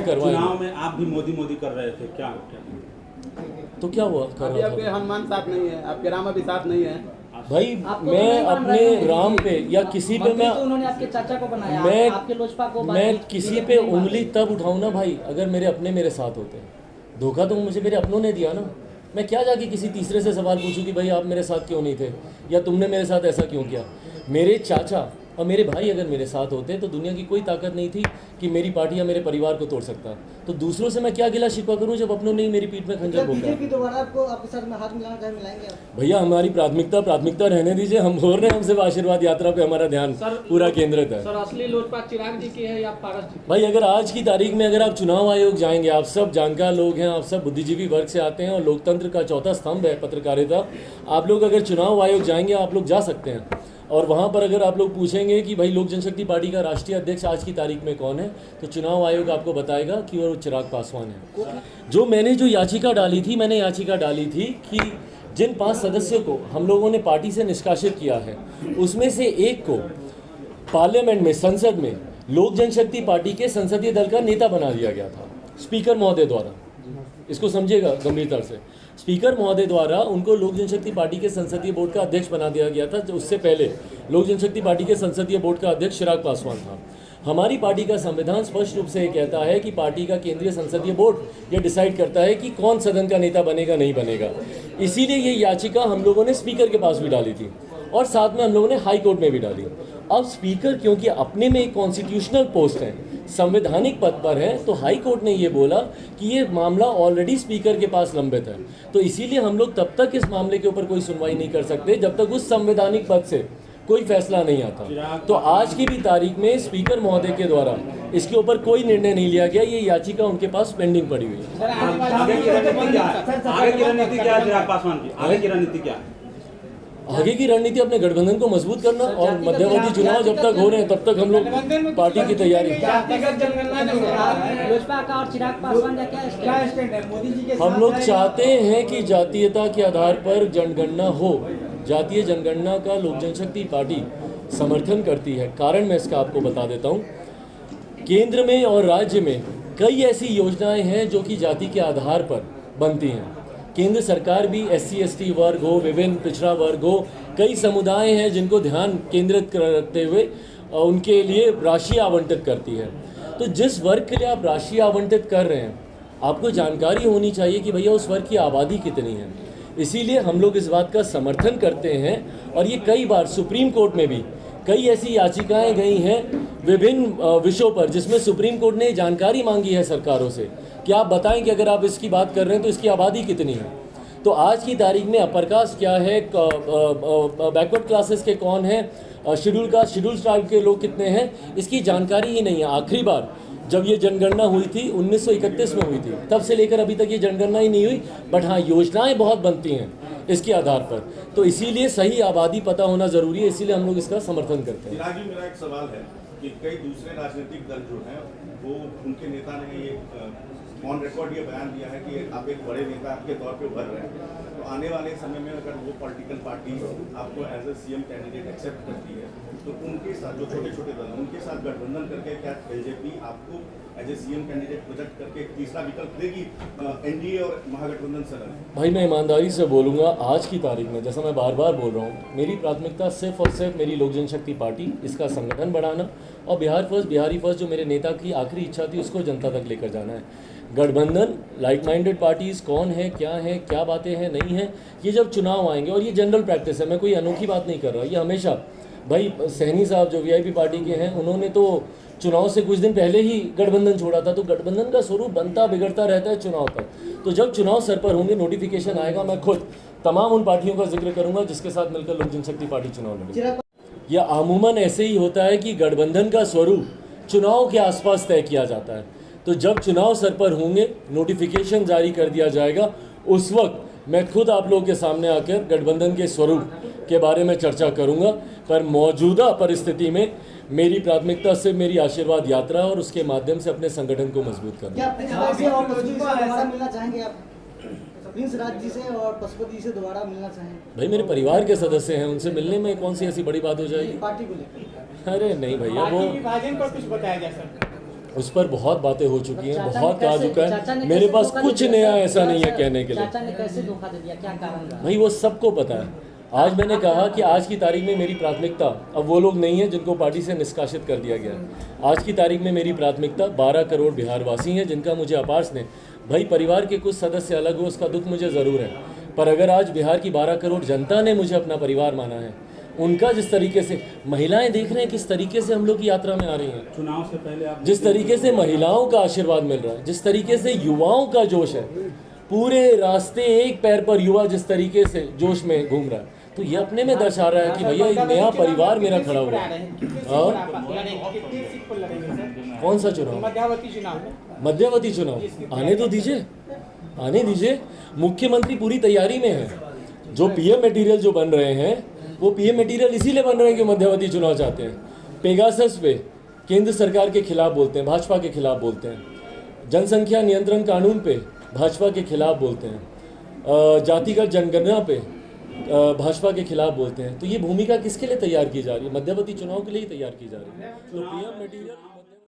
वो करवाएंगे। चुनाव में आप भी मोदी मोदी कर रहे थे, क्या तो क्या हुआ? कर रहा आपके था हनुमान साथ नहीं है, आपके राम अभी साथ नहीं है। भाई, मैं अपने राम पे या किसी पे मैं तो उन्होंने आपके चाचा को बनाया, मैं आपके लोजपा को मैं किसी पे उंगली तब उठाऊं ना भाई अगर मेरे अपने मेरे साथ होते हैं। धोखा तो मुझे मेरे अपनों ने दिया ना। मैं क्या जाके किसी तीसरे से सवाल पूछूं कि भाई आप मेरे साथ क्यों नहीं थे या तुमने मेरे साथ ऐसा क्यों किया। मेरे चाचा और मेरे भाई अगर मेरे साथ होते तो दुनिया की कोई ताकत नहीं थी कि मेरी पार्टी या मेरे परिवार को तोड़ सकता। तो दूसरों से मैं क्या गिला शिकवा करूं जब अपनों ने ही मेरी पीठ में खंजर भोंका। बीजेपी दोबारा आपको आपके साथ में हाथ मिलाना चाहे मिलाएंगे आप? भैया हमारी प्राथमिकता रहने दीजिए। हम बोल रहे हैं हम सिर्फ आशीर्वाद यात्रा पे हमारा ध्यान पूरा केंद्रित है। सर असली लोजपा चिराग जी की है या पारस जी? भाई अगर आज की तारीख में अगर आप चुनाव आयोग जाएंगे, आप सब जानकार लोग हैं, आप सब बुद्धिजीवी वर्ग से आते हैं और लोकतंत्र का चौथा स्तंभ है पत्रकारिता। आप लोग अगर चुनाव आयोग जाएंगे आप लोग जा सकते हैं और वहाँ पर अगर आप लोग पूछेंगे कि भाई लोक जनशक्ति पार्टी का राष्ट्रीय अध्यक्ष आज की तारीख में कौन है तो चुनाव आयोग आपको बताएगा कि वो चिराग पासवान है। जो मैंने याचिका डाली थी, मैंने याचिका डाली थी कि जिन 5 सदस्यों को हम लोगों ने पार्टी से निष्कासित किया है उसमें से एक को पार्लियामेंट में, संसद में लोक जनशक्ति पार्टी के संसदीय दल का नेता बना दिया गया था स्पीकर महोदय द्वारा। इसको समझिएगा गंभीरता से। स्पीकर महोदय द्वारा उनको लोक जनशक्ति पार्टी के संसदीय बोर्ड का अध्यक्ष बना दिया गया था। उससे पहले लोक जनशक्ति पार्टी के संसदीय बोर्ड का अध्यक्ष चिराग पासवान था। हमारी पार्टी का संविधान स्पष्ट रूप से ये कहता है कि पार्टी का केंद्रीय संसदीय बोर्ड ये डिसाइड करता है कि कौन सदन का नेता बनेगा नहीं बनेगा। इसीलिए ये याचिका हम लोगों ने स्पीकर के पास भी डाली थी और साथ में हम लोगों ने हाई कोर्ट में भी डाली। अब स्पीकर क्योंकि अपने में एक कॉन्स्टिट्यूशनल पोस्ट है, संवैधानिक पद पर है, तो हाई कोर्ट ने ये बोला कि ये मामला ऑलरेडी स्पीकर के पास लंबित है। तो इसीलिए हम लोग तब तक इस मामले के ऊपर कोई सुनवाई नहीं कर सकते जब तक उस संवैधानिक पद से कोई फैसला नहीं आता। तो आज की भी तारीख में स्पीकर महोदय के द्वारा इसके ऊपर कोई निर्णय नहीं लिया गया। ये याचिका उनके पास पेंडिंग पड़ी हुई है। आगे की रणनीति क्या है? आगे की रणनीति क्या है चिराग पासवान की? आगे की रणनीति क्या है? आगे की रणनीति अपने गठबंधन को मजबूत करना और मध्यवर्ती चुनाव जब तक हो रहे हैं तब तक हम लोग पार्टी की तैयारी। लोजपा का और चिराग पासवान का क्या स्टैंड है मोदी जी के? हम लोग चाहते हैं कि जातीयता के आधार पर जनगणना हो। जातीय जनगणना का लोक जनशक्ति पार्टी समर्थन करती है। कारण मैं इसका आपको बता देता हूँ। केंद्र में और राज्य में कई ऐसी योजनाएं हैं जो कि जाति के आधार पर बनती हैं। केंद्र सरकार भी SC ST वर्ग हो, विभिन्न पिछड़ा वर्ग हो, कई समुदाय हैं जिनको ध्यान केंद्रित रखते हुए उनके लिए राशि आवंटित करती है। तो जिस वर्ग के लिए आप राशि आवंटित कर रहे हैं आपको जानकारी होनी चाहिए कि भैया उस वर्ग की आबादी कितनी है। इसीलिए हम लोग इस बात का समर्थन करते हैं और ये कई बार सुप्रीम कोर्ट में भी कई ऐसी याचिकाएं गई हैं विभिन्न विषयों पर जिसमें सुप्रीम कोर्ट ने जानकारी मांगी है सरकारों से कि आप बताएं कि अगर आप इसकी बात कर रहे हैं तो इसकी आबादी कितनी है। तो आज की तारीख में अपर कास्ट क्या है, बैकवर्ड क्लासेस के कौन है, शेड्यूल ट्राइब के लोग कितने हैं, इसकी जानकारी ही नहीं है। आखिरी बार जब ये जनगणना हुई थी 1931 में हुई थी, तब से लेकर अभी तक ये जनगणना ही नहीं हुई। बट हाँ, योजनाएं बहुत बनती हैं इसके आधार पर। तो इसीलिए सही आबादी पता होना ज़रूरी है, इसीलिए हम लोग इसका समर्थन करते हैं। जी, मेरा एक सवाल है कि कई दूसरे राजनीतिक दल जो हैं वो उनके नेता ने ये ऑन रिकॉर्ड ये बयान दिया है कि आप एक बड़े नेता के तौर पे उभर रहे हैं। तो आने वाले समय में अगर वो पॉलिटिकल पार्टी आपको as a CM candidate accept करती है तो उनके साथ जो छोटे छोटे दल उनके साथ गठबंधन करके क्या LJP आपको as a CM candidate project करके एक तीसरा विकल्प देगी NDA और महागठबंधन से? भाई मैं ईमानदारी से बोलूँगा, आज की तारीख में जैसा मैं बार बार बोल रहा हूँ, मेरी प्राथमिकता सिर्फ और सिर्फ मेरी लोक जनशक्ति पार्टी, इसका संगठन बढ़ाना और बिहार फर्स्ट बिहारी फर्स्ट जो मेरे नेता की आखिरी इच्छा थी उसको जनता तक लेकर जाना है। गठबंधन, लाइक माइंडेड पार्टीज़ कौन है, क्या बातें हैं, नहीं हैं, ये जब चुनाव आएंगे। और ये जनरल प्रैक्टिस है, मैं कोई अनोखी बात नहीं कर रहा। ये हमेशा भाई सहनी साहब जो VIP पार्टी के हैं उन्होंने तो चुनाव से कुछ दिन पहले ही गठबंधन छोड़ा था। तो गठबंधन का स्वरूप बनता बिगड़ता रहता है चुनाव तक। तो जब चुनाव सर पर होंगे, नोटिफिकेशन आएगा, मैं खुद तमाम उन पार्टियों का जिक्र करूंगा जिसके साथ मिलकर लोक जनशक्ति पार्टी चुनाव लड़ेगी। यह अमूमन ऐसे ही होता है कि गठबंधन का स्वरूप चुनाव के आसपास तय किया जाता है। तो जब चुनाव सर पर होंगे, नोटिफिकेशन जारी कर दिया जाएगा, उस वक्त मैं खुद आप लोगों के सामने आकर गठबंधन के स्वरूप के बारे में चर्चा करूंगा। पर मौजूदा परिस्थिति में मेरी प्राथमिकता से मेरी आशीर्वाद यात्रा और उसके माध्यम से अपने संगठन को मजबूत करना। क्या दोबारा मिलना चाहेंगे आप? प्रिंस राज जी से और पशुपति जी से दोबारा मिलना चाहेंगे? भाई मेरे परिवार के सदस्य हैं, उनसे मिलने में कौन सी ऐसी बड़ी बात हो जाएगी? पार्टी को लेकर? अरे नहीं भैया, वो विभाजन पर कुछ बताया जा सकता है? उस पर बहुत बातें हो चुकी हैं, चाचा ने बहुत कहा कैसे- चुका चाचा ने है। मेरे कैसे पास धोखा कुछ दे दिया? नया ऐसा नहीं है कहने के लिए। चाचा ने कैसे धोखा दे दिया, क्या कारण रहा? भाई वो सबको पता है। आज मैंने कहा कि आज की तारीख में मेरी प्राथमिकता अब वो लोग नहीं हैं जिनको पार्टी से निष्कासित कर दिया गया है। आज की तारीख में मेरी प्राथमिकता 12 करोड़ बिहारवासी हैं जिनका मुझे अपार स्नेह। भाई परिवार के कुछ सदस्य अलग हो उसका दुख मुझे ज़रूर है, पर अगर आज बिहार की 12 करोड़ जनता ने मुझे अपना परिवार माना है, उनका जिस तरीके से महिलाएं देख रहे हैं किस तरीके से हम लोग की यात्रा में आ रही हैं, चुनाव से पहले आप जिस तरीके से महिलाओं का आशीर्वाद मिल रहा है, जिस तरीके से युवाओं का जोश है, पूरे रास्ते एक पैर पर युवा जिस तरीके से जोश में घूम रहा है, तो ये अपने में दर्शा रहा है कि भैया एक नया परिवार मेरा खड़ा हुआ है। हाँ? कौन सा चुनाव? मध्यावधि चुनाव में मध्यावधि चुनाव आने तो दीजिए, आने दीजिए। मुख्यमंत्री पूरी तैयारी में है। जो पीएम मटेरियल जो बन रहे हैं वो पीएम मटेरियल इसीलिए बन रहे हैं कि मध्यावधि चुनाव चाहते हैं। पेगासस पे केंद्र सरकार के खिलाफ बोलते हैं, भाजपा के खिलाफ बोलते हैं। जनसंख्या नियंत्रण कानून पे भाजपा के खिलाफ बोलते हैं। जातिगत जनगणना पे भाजपा के खिलाफ बोलते हैं। तो ये भूमिका किसके लिए तैयार की जा रही है? मध्यावधि चुनाव के लिए ही तैयार की जा रही है। तो पीएम मटेरियल